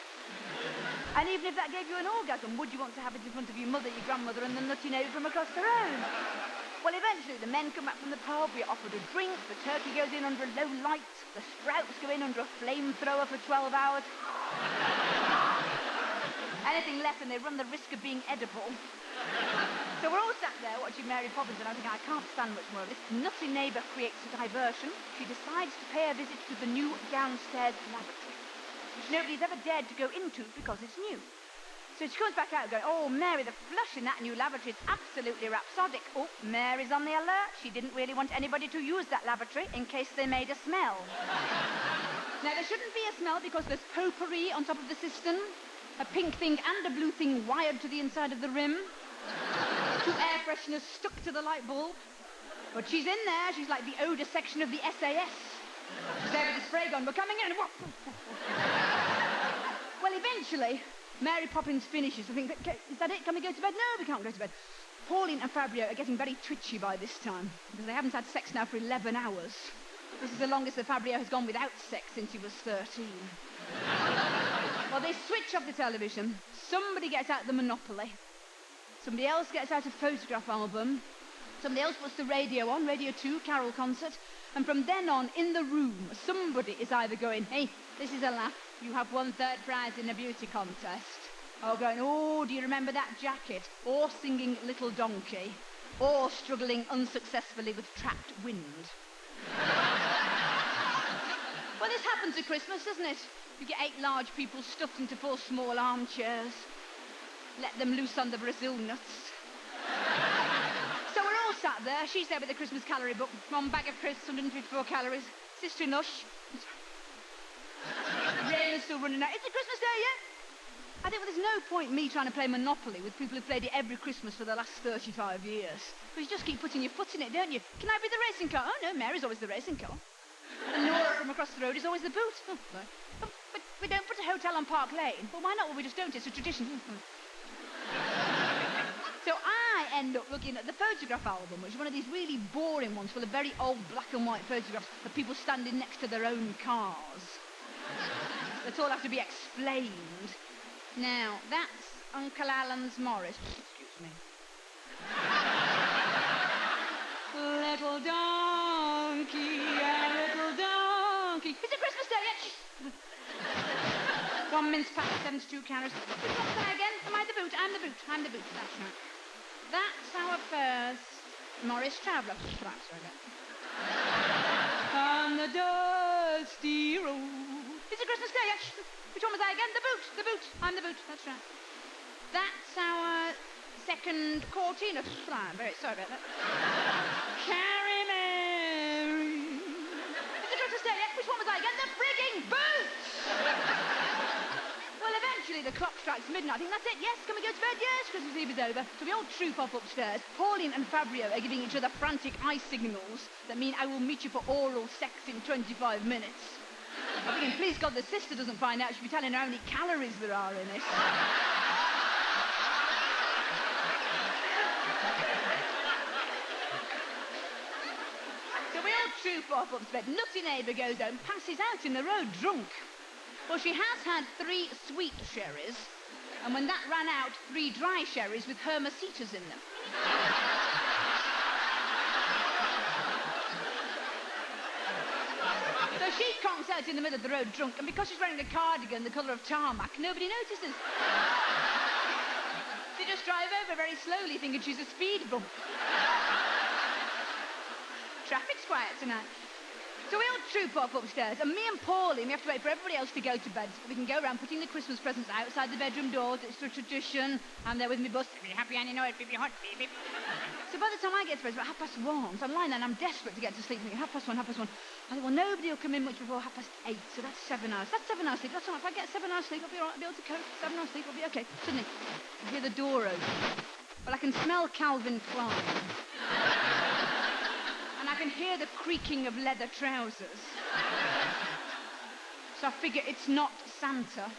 And even if that gave you an orgasm, would you want to have it in front of your mother, your grandmother, and the nutty neighbour from across the road? Well, eventually the men come back from the pub, we're offered a drink, the turkey goes in under a low light, the sprouts go in under a flamethrower for 12 hours. Anything less and they run the risk of being edible. So we're all sat there watching Mary Poppins and I think I can't stand much more of this. Nutty neighbour creates a diversion. She decides to pay a visit to the new downstairs lavatory, which nobody's ever dared to go into because it's new. So she comes back out going, oh, Mary, the flush in that new lavatory is absolutely rhapsodic. Oh, Mary's on the alert. She didn't really want anybody to use that lavatory in case they made a smell. Now, there shouldn't be a smell because there's potpourri on top of the cistern, a pink thing and a blue thing wired to the inside of the rim, 2 air fresheners stuck to the light bulb. But she's in there. She's like the odour section of the SAS. She's there with the spray gun. We're coming in. Well, eventually, Mary Poppins finishes. I think, is that it? Can we go to bed? No, we can't go to bed. Pauline and Fabio are getting very twitchy by this time because they haven't had sex now for 11 hours. This is the longest that Fabio has gone without sex since he was 13. Well, they switch off the television. Somebody gets out the Monopoly. Somebody else gets out a photograph album. Somebody else puts the radio on, Radio 2, carol concert. And from then on, in the room, somebody is either going, hey, this is a laugh. You have won 3rd prize in a beauty contest. Or going, oh, do you remember that jacket? Or singing Little Donkey. Or struggling unsuccessfully with trapped wind. Well, this happens at Christmas, doesn't it? You get 8 large people stuffed into 4 small armchairs. Let them loose on the Brazil nuts. So we're all sat there. She's there with the Christmas calorie book. 1 bag of crisps, 154 calories. Sister Nush. Rain is still running out. Is it Christmas Day yet? I think, well, there's no point me trying to play Monopoly with people who've played it every Christmas for the last 35 years. Because you just keep putting your foot in it, don't you? Can I be the racing car? Oh, no, Mary's always the racing car. And Nora from across the road is always the boot. Oh, right. But we don't put a hotel on Park Lane. Well, why not? Well, we just don't. It's a tradition. So I end up looking at the photograph album, which is one of these really boring ones full of very old black and white photographs of people standing next to their own cars. That all have to be explained. Now, that's Uncle Alan's Morris. Excuse me. Little donkey, a little donkey. Is it Christmas Day yet? 1 mince pie, 72 calories. Which one's that again? Am I the boot? I'm the boot. I'm the boot. That's right. That's our first Morris Traveller. That's right. On the dusty road. Is it Christmas Day yet? Which one was I again? The boot. The boot. I'm the boot. That's right. That's our second quartina. I'm very sorry about that. Carry Mary. Is it Christmas Day yet? Which one was I again? The frigging boots! Well, eventually the clock strikes midnight. I think that's it. Yes, can we go to bed? Yes, Christmas Eve is over. So we all troop off upstairs. Pauline and Fabio are giving each other frantic eye signals that mean I will meet you for oral sex in 25 minutes. I'm thinking, please God, the sister doesn't find out. She'll be telling her how many calories there are in it. So we all troop off up to bed. Nutty neighbour goes home, passes out in the road drunk. Well, she has had 3 sweet sherries, and when that ran out, 3 dry sherries with Hermesitas in them. So she conks out in the middle of the road drunk, and because she's wearing a cardigan the colour of tarmac, nobody notices. They just drive over very slowly, thinking she's a speed bump. Traffic's quiet tonight. So we all troop off upstairs, and me and Pauline, we have to wait for everybody else to go to bed so we can go around putting the Christmas presents outside the bedroom doors. It's a tradition. I'm there with me bus. Be happy and you know it, be hot, beep. So by the time I get to bed, it's about 1:30. So I'm lying there and I'm desperate to get to sleep. Thinking, 1:30. I think, well, nobody will come in much before 8:30, so that's 7 hours. That's 7 hours sleep. That's all right. If I get 7 hours sleep, I'll be all right. I'll be able to cope. 7 hours sleep, I'll be okay. Suddenly, I hear the door open. Well, I can smell Calvin Klein. And I can hear the creaking of leather trousers. So I figure it's not Santa.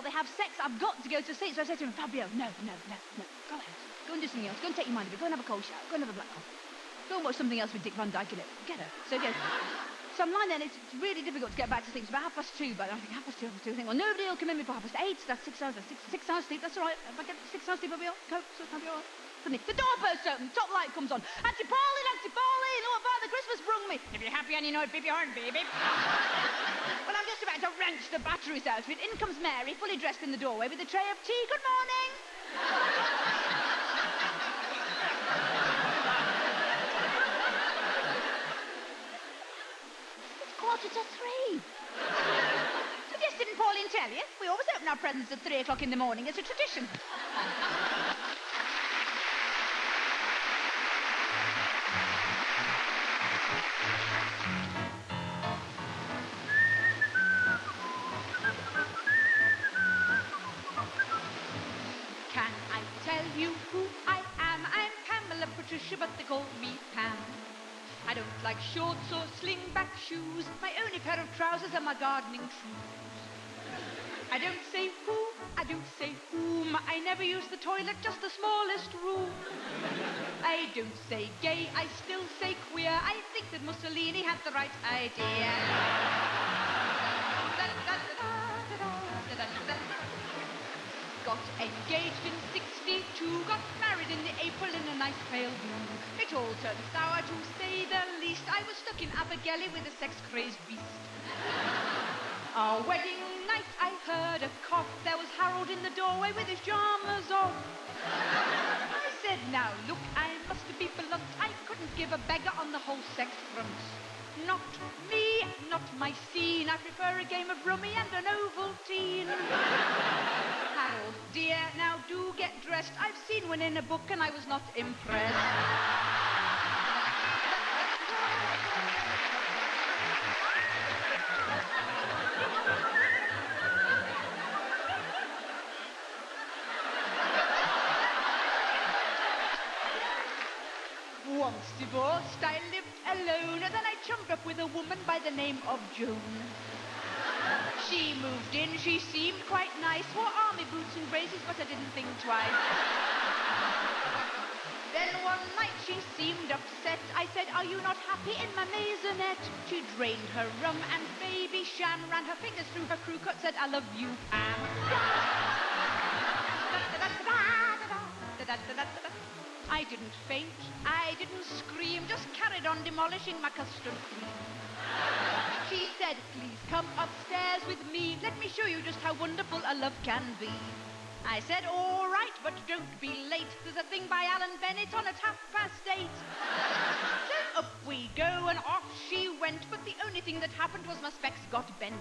while they have sex. I've got to go to sleep. So I said to him, Fabio, no. Go ahead. Go and do something else. Go and take your mind a bit. Go and have a cold shower. Go and have a black coffee. Go and watch something else with Dick Van Dyke in it. Get her. So he goes. So I'm lying there, and it's really difficult to get back to sleep. It's about 2:30, but I think 2:30. I think, well, nobody will come in before 8:30. So that's 6 hours. That's 6 hours sleep. That's all right. If I get 6 hours sleep, I'll be all right. I'll be all right. Suddenly, the door bursts open. Top light comes on. Auntie Pauline, oh, Father Christmas brung me. If you're happy and you know it, beep your horn, baby. Well, I'm just about to wrench the batteries out of it. In comes Mary, fully dressed in the doorway with a tray of tea. Good morning. It's 3:15. So yes, didn't Pauline tell you? We always open our presents at 3 o'clock in the morning. It's a tradition. Can I tell you who I am? I'm Pamela Patricia, but they call me Pam. I don't like shorts or slingback shoes. My only pair of trousers are my gardening shoes. I don't say who, I don't say whom. I never use the toilet, just the smallest room. I don't say gay, I still say queer. I think that Mussolini had the right idea. Got engaged in 62, got married in April in a nice pale blue. It all turned sour to say the least. I was stuck in Abergele with a sex-crazed beast. Our wedding night I heard a cough. There was Harold in the doorway with his pyjamas off. I said, now look, I must be blunt. I couldn't give a beggar on the whole sex front. Not me, not my scene. I prefer a game of rummy and an Ovaltine. Harold, dear, now do get dressed. I've seen one in a book and I was not impressed. Once divorced, I lived alone. Then I chummed up with a woman by the name of Joan. She moved in, she seemed quite nice. Wore army boots and braces, but I didn't think twice. Then one night she seemed upset. I said, are you not happy in my maisonette? She drained her rum and baby sham, ran her fingers through her crew cut, said, I love you, Pam. I didn't faint, I didn't scream, just carried on demolishing my custard cream. She said, please come upstairs with me. Let me show you just how wonderful a love can be. I said, all right, but don't be late. There's a thing by Alan Bennett on at 8:30. So up we go, and off she went. But the only thing that happened was my specs got bent.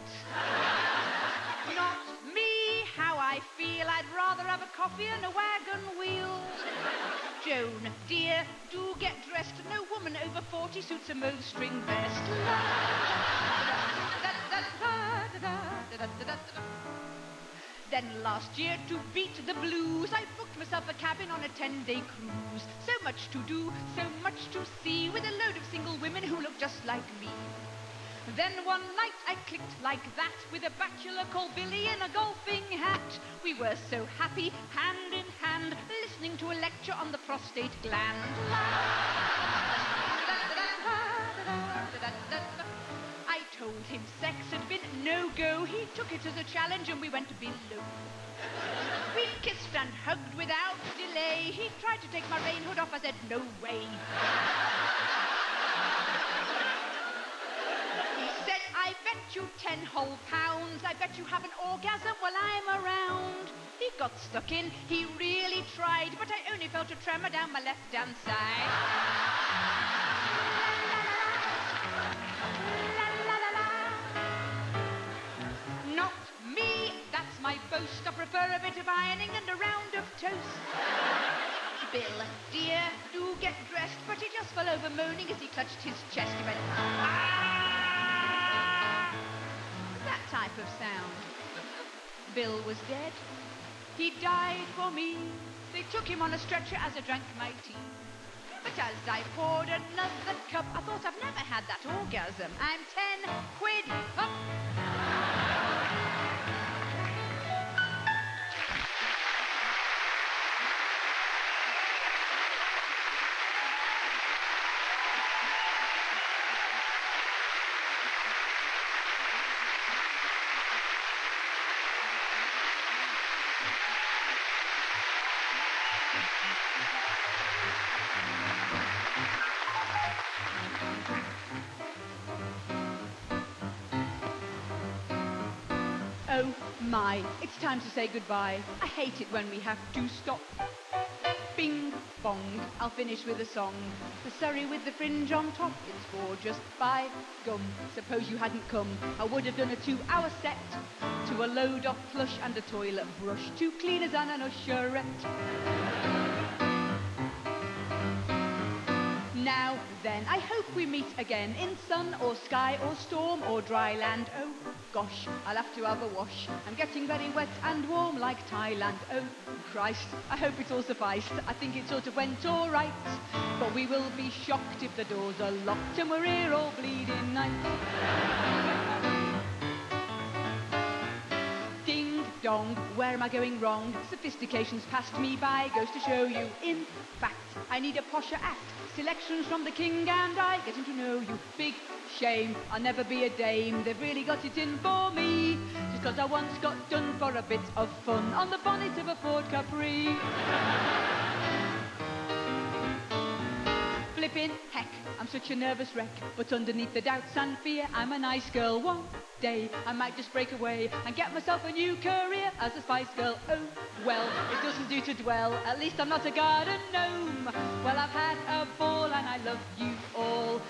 Not me, how I feel. I'd rather have a coffee and a wagon wheel. Joan, dear, do get dressed. No woman over 40 suits a mauve string vest. Then last year, to beat the blues, I booked myself a cabin on a 10-day cruise. So much to do, so much to see, with a load of single women who look just like me. Then one night I clicked like that, with a bachelor called Billy in a golfing hat. We were so happy, hand in hand, listening to a lecture on the prostate gland. I told him sex had been no-go. He took it as a challenge and we went below. We kissed and hugged without delay. He tried to take my rain hood off. I said, no way. He said, I bet you 10 whole pounds. I bet you have an orgasm while I'm around. He got stuck in. He really tried. But I only felt a tremor down my left-hand side. Not me, that's my boast. I prefer a bit of ironing and a round of toast. Bill, dear, do get dressed. But he just fell over moaning as he clutched his chest. He went, ah! That type of sound. Bill was dead. He died for me. They took him on a stretcher as I drank my tea. But as I poured another cup, I thought I've never had that orgasm. I'm 10 quid up. Oh my, it's time to say goodbye. I hate it when we have to stop. Bing bong, I'll finish with a song. The Surrey with the fringe on top, it's for just by gum. Suppose you hadn't come, I would have done a 2-hour set to a load of flush and a toilet brush, 2 cleaners and an usherette. Now then, I hope we meet again in sun or sky or storm or dry land. Oh gosh, I'll have to have a wash. I'm getting very wet and warm like Thailand. Oh Christ, I hope it's all sufficed. I think it sort of went all right. But we will be shocked if the doors are locked and we're here all bleeding night. Ding dong, where am I going wrong? Sophistication's passed me by, goes to show you. In fact, I need a posher act. Selections from the king and I, getting to know you. Big shame, I'll never be a dame. They've really got it in for me. Just 'cause I once got done for a bit of fun on the bonnet of a Ford Capri. Flippin' heck, I'm such a nervous wreck. But underneath the doubts and fear, I'm a nice girl. One day, I might just break away and get myself a new career as a Spice Girl. Oh, well, it doesn't do to dwell. At least I'm not a garden gnome. Well, I've had a ball and I love you all.